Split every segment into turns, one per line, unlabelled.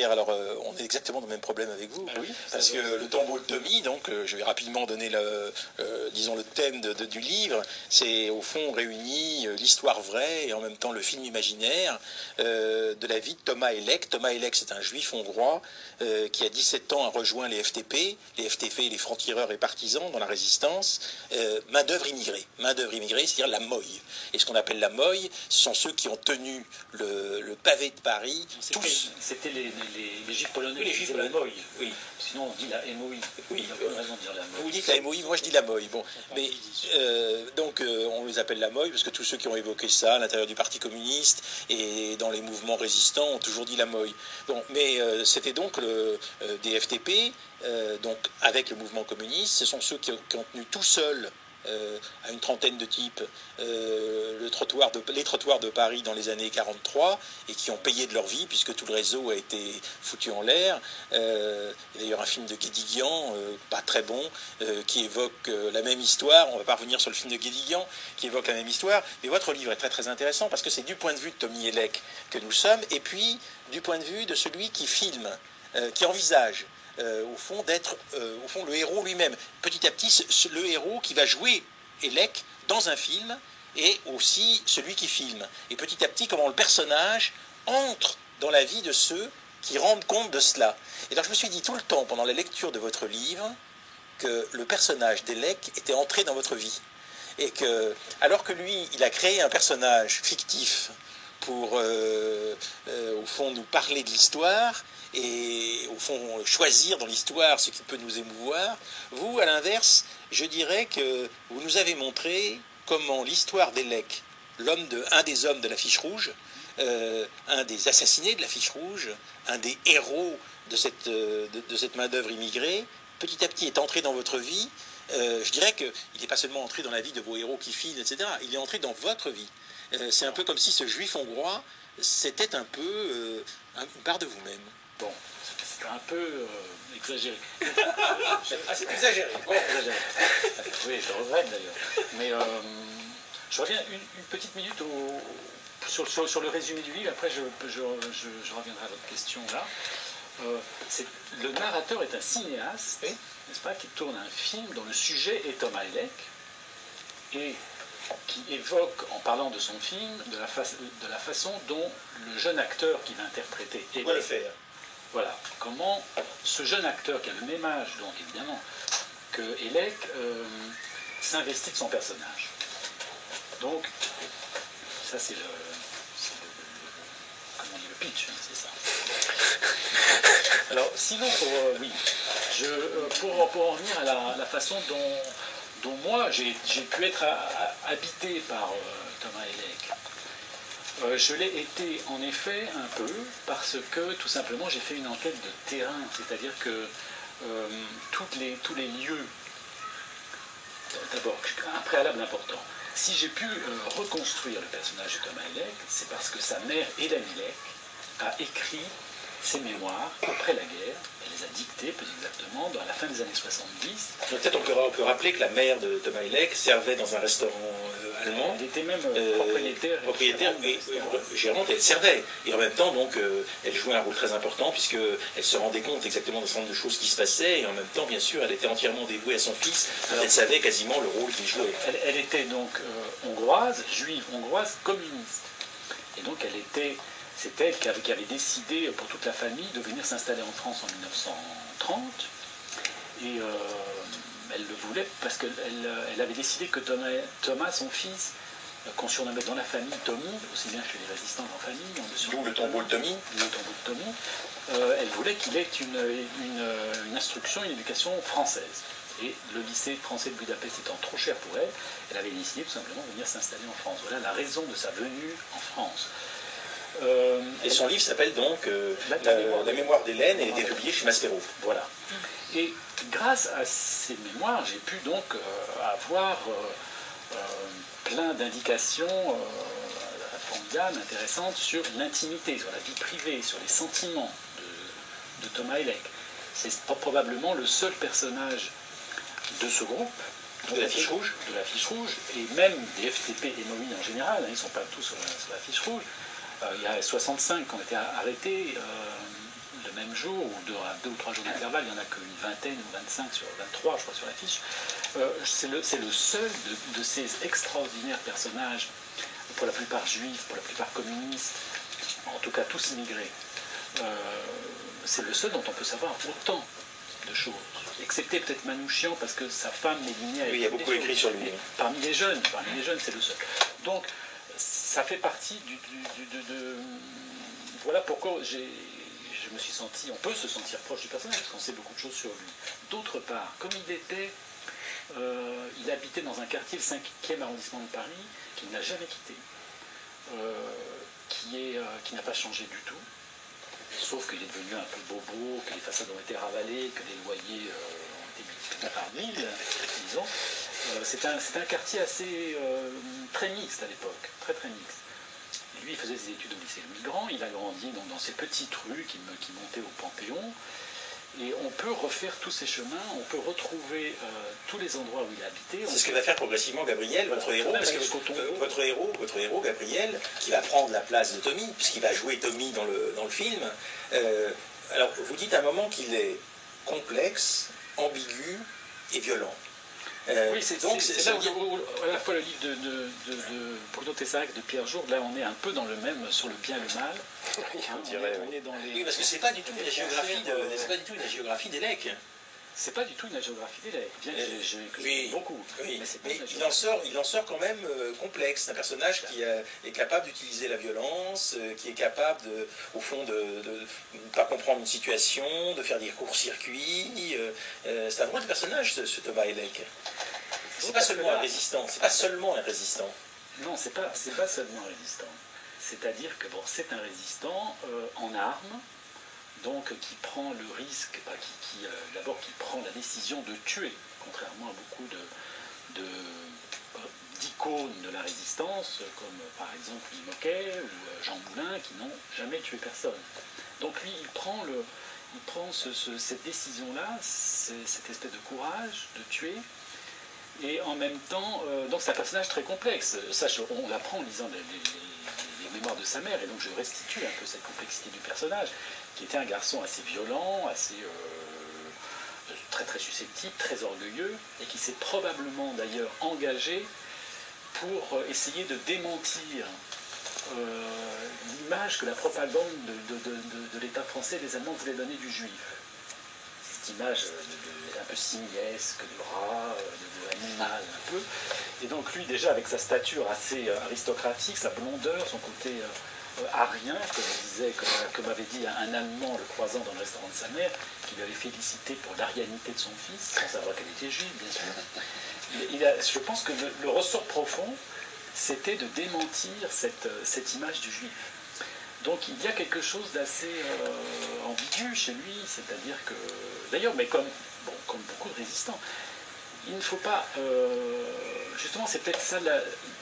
Pierre, alors on est exactement dans le même problème avec vous,
Ben oui,
parce que le tombeau de Tommy, donc je vais rapidement donner disons le thème du livre, c'est au fond réuni l'histoire vraie et en même temps le film imaginaire de la vie de Thomas Elek. Thomas Elek, c'est un juif hongrois qui à 17 ans a rejoint les FTP, les francs-tireurs et partisans dans la résistance, main-d'œuvre immigrée, c'est-à-dire la Moï. Et ce qu'on appelle la Moï, ce sont ceux qui ont tenu le pavé de Paris.
C'était les juifs polonais.
Oui, les juifs polonais. La Moï, oui.
Sinon on dit la MOI.
Oui,
il n'y a pas de raison de dire la Moï.
Vous dites la MOI, moi je dis la Moï. Bon, mais donc on les appelle la Moï parce que tous ceux qui ont évoqué ça à l'intérieur du Parti communiste et dans les mouvements résistants ont toujours dit la Moï. Bon, mais c'était donc des FTP, donc avec le mouvement communiste. Ce sont ceux qui ont tenu tout seuls à une trentaine de types les trottoirs de Paris dans les années 43 et qui ont payé de leur vie puisque tout le réseau a été foutu en l'air. Il y a d'ailleurs un film de Guédiguian, pas très bon, qui évoque la même histoire. On ne va pas revenir sur le film de Guédiguian qui évoque la même histoire, mais votre livre est très très intéressant parce que c'est du point de vue de Tommy Elek que nous sommes et puis du point de vue de celui qui filme, qui envisage au fond d'être le héros lui-même. Petit à petit, le héros qui va jouer Elek dans un film et aussi celui qui filme. Et petit à petit, comment le personnage entre dans la vie de ceux qui rendent compte de cela. Et alors je me suis dit tout le temps, pendant la lecture de votre livre, que le personnage d'Elek était entré dans votre vie. Et que, alors que lui, il a créé un personnage fictif pour, au fond, nous parler de l'histoire, et au fond choisir dans l'histoire ce qui peut nous émouvoir, vous, à l'inverse, je dirais que vous nous avez montré comment l'histoire d'Elek, un des hommes de la Fiche Rouge, un des assassinés de la Fiche Rouge, un des héros de cette main-d'œuvre immigrée, petit à petit est entré dans votre vie. Je dirais qu'il n'est pas seulement entré dans la vie de vos héros qui filent, etc. Il est entré dans votre vie. C'est un peu comme si ce juif hongrois, c'était un peu une part de vous-même.
Bon, c'est un peu exagéré.
C'est exagéré.
Ouais, exagéré. Oui, je le regrette d'ailleurs. Mais je reviens une petite minute sur le résumé du livre. Après, je reviendrai à votre question là. Le narrateur est un cinéaste, oui, n'est-ce pas, qui tourne un film dont le sujet est Thomas Elek et qui évoque, en parlant de son film, de la façon dont le jeune acteur qui va interpréter Elek
va le faire.
Voilà, comment ce jeune acteur qui a le même âge, donc évidemment, que Elek, s'investit de son personnage. Donc, ça c'est comment on dit, le pitch, hein, c'est ça. Alors, sinon, pour en venir à la façon dont moi j'ai pu être habité par Thomas Elek. Je l'ai été en effet un peu parce que tout simplement j'ai fait une enquête de terrain, c'est-à-dire que tous les lieux, d'abord un préalable important, si j'ai pu reconstruire le personnage de Thomas Elek, c'est parce que sa mère Hélène Elek a écrit ses mémoires après la guerre, elle les a dictées plus exactement à la fin des années 70.
Peut-être on peut rappeler que la mère de Thomas Elek servait dans un restaurant allemand.
Elle était même propriétaire
et gérante, elle servait. Et en même temps, donc, elle jouait un rôle très important puisqu'elle se rendait compte exactement d'un certain nombre de choses qui se passaient et en même temps, bien sûr, elle était entièrement dévouée à son fils. Elle savait quasiment le rôle qu'il jouait.
Elle était donc hongroise, juive hongroise, communiste. Et donc c'est elle qui avait décidé pour toute la famille de venir s'installer en France en 1930. Et elle le voulait parce qu'elle avait décidé que Thomas, son fils, qu'on surnommait dans la famille Tommy, aussi bien chez les résistants qu'en famille.
D'où le tombeau de Tommy.
Elle voulait qu'il ait une instruction, une éducation française. Et le lycée français de Budapest étant trop cher pour elle, elle avait décidé tout simplement de venir s'installer en France. Voilà la raison de sa venue en France.
Et son livre s'appelle donc la mémoire d'Hélène et il était publié chez Maspero.
Voilà. Et grâce à ces mémoires, j'ai pu donc avoir plein d'indications formidables, intéressantes sur l'intimité, sur la vie privée, sur les sentiments de Thomas Elek. C'est probablement le seul personnage de ce groupe,
de la Fiche Rouge,
et même des FTP et MOI en général, ils ne sont pas tous sur la Fiche Rouge. Il y a 65 qui ont été arrêtés, le même jour, ou à 2 ou 3 jours d'intervalle, il n'y en a qu'une vingtaine ou 25 sur 23, je crois, sur l'affiche. C'est le seul de ces extraordinaires personnages, pour la plupart juifs, pour la plupart communistes, en tout cas tous immigrés. C'est le seul dont on peut savoir autant de choses, excepté peut-être Manouchian, parce que sa femme Méliné a
il y a beaucoup écrit sur lui.
Parmi les jeunes, c'est le seul. Donc, ça fait partie voilà pourquoi je me suis senti, on peut se sentir proche du personnage, parce qu'on sait beaucoup de choses sur lui. D'autre part, comme il habitait dans un quartier, le 5e arrondissement de Paris, qu'il n'a jamais quitté, qui n'a pas changé du tout, sauf qu'il est devenu un peu bobo, que les façades ont été ravalées, que les loyers ont été multipliés par 1000, disons. C'est un quartier assez très mixte à l'époque, très très mixte. Lui, il faisait ses études au lycée Le Migrant, il a grandi dans ces petites rues qui montaient au Panthéon. Et on peut refaire tous ces chemins, on peut retrouver tous les endroits où il a habité.
C'est ce que va faire progressivement Gabriel, votre héros, parce que votre héros, Gabriel, qui va prendre la place de Tommy, puisqu'il va jouer Tommy dans le film. Alors, vous dites à un moment qu'il est complexe, ambigu et violent.
Oui, c'est là où, à la fois le livre de Bruno Tesseract, de Pierre Jourde, là on est un peu dans le même, sur le bien et le mal.
Oui, parce que c'est pas du tout la géographie d'Élec.
C'est pas du tout une géographie d'Élec. Bien que j'ai beaucoup.
Oui, mais il en sort quand même complexe. C'est un personnage qui est capable d'utiliser la violence, qui est capable, au fond, de ne pas comprendre une situation, de faire des courts-circuits. C'est un drôle de personnage, ce Thomas Élec. C'est pas seulement un résistant. C'est pas seulement un résistant.
Non, c'est pas seulement un résistant. C'est-à-dire que c'est un résistant en armes, donc qui prend le risque, d'abord qui prend la décision de tuer, contrairement à beaucoup d'icônes de la résistance, comme par exemple Louis Moquet ou Jean Moulin, qui n'ont jamais tué personne. Donc lui, il prend cette décision-là, cette espèce de courage de tuer, et en même temps, donc c'est un personnage très complexe. Ça, on l'apprend en lisant les mémoires de sa mère, et donc je restitue un peu cette complexité du personnage, qui était un garçon assez violent, très très susceptible, très orgueilleux, et qui s'est probablement d'ailleurs engagé pour essayer de démentir l'image que la propagande de l'État français et des Allemands voulaient donner du juif. Cette image un peu simiesque, de rat, de animal un peu. Et donc lui déjà avec sa stature assez aristocratique, sa blondeur, son côté arien, comme avait dit un Allemand le croisant dans le restaurant de sa mère, qui lui avait félicité pour l'arianité de son fils, sans savoir qu'elle était juive, bien sûr. Je pense que le ressort profond, c'était de démentir cette image du juif. Donc il y a quelque chose d'assez ambigu chez lui, c'est-à-dire que, d'ailleurs, mais comme beaucoup de résistants, il ne faut pas, justement c'est peut-être ça,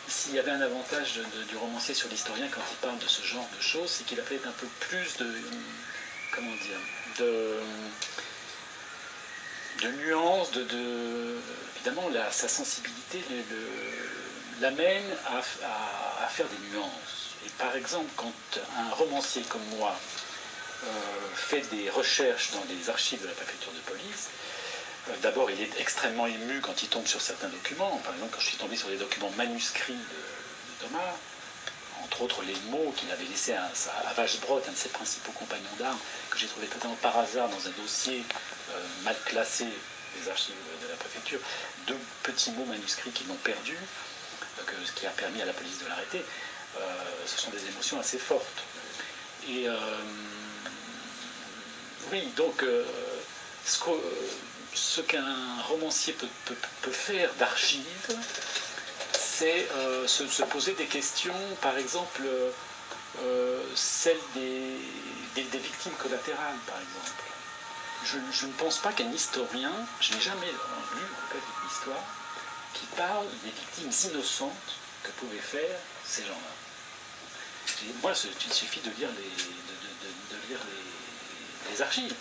s'il y avait un avantage du romancier sur l'historien quand il parle de ce genre de choses, c'est qu'il a peut-être un peu plus de nuances, évidemment sa sensibilité l'amène à faire des nuances. Et par exemple, quand un romancier comme moi fait des recherches dans les archives de la préfecture de police, d'abord il est extrêmement ému quand il tombe sur certains documents. Par exemple, quand je suis tombé sur des documents manuscrits de Thomas, entre autres les mots qu'il avait laissés à Vachebrot, un de ses principaux compagnons d'armes, que j'ai trouvé totalement par hasard dans un dossier mal classé des archives de la préfecture, 2 petits mots manuscrits qu'ils l'ont perdu, ce qui a permis à la police de l'arrêter. Ce sont des émotions assez fortes. Et oui, donc ce qu'un romancier peut faire d'archives, c'est se poser des questions, par exemple celle des victimes collatérales, par exemple. Je ne pense pas qu'un historien, je n'ai jamais lu en fait une histoire qui parle des victimes innocentes que pouvaient faire ces gens-là. Moi, il suffit de lire les archives.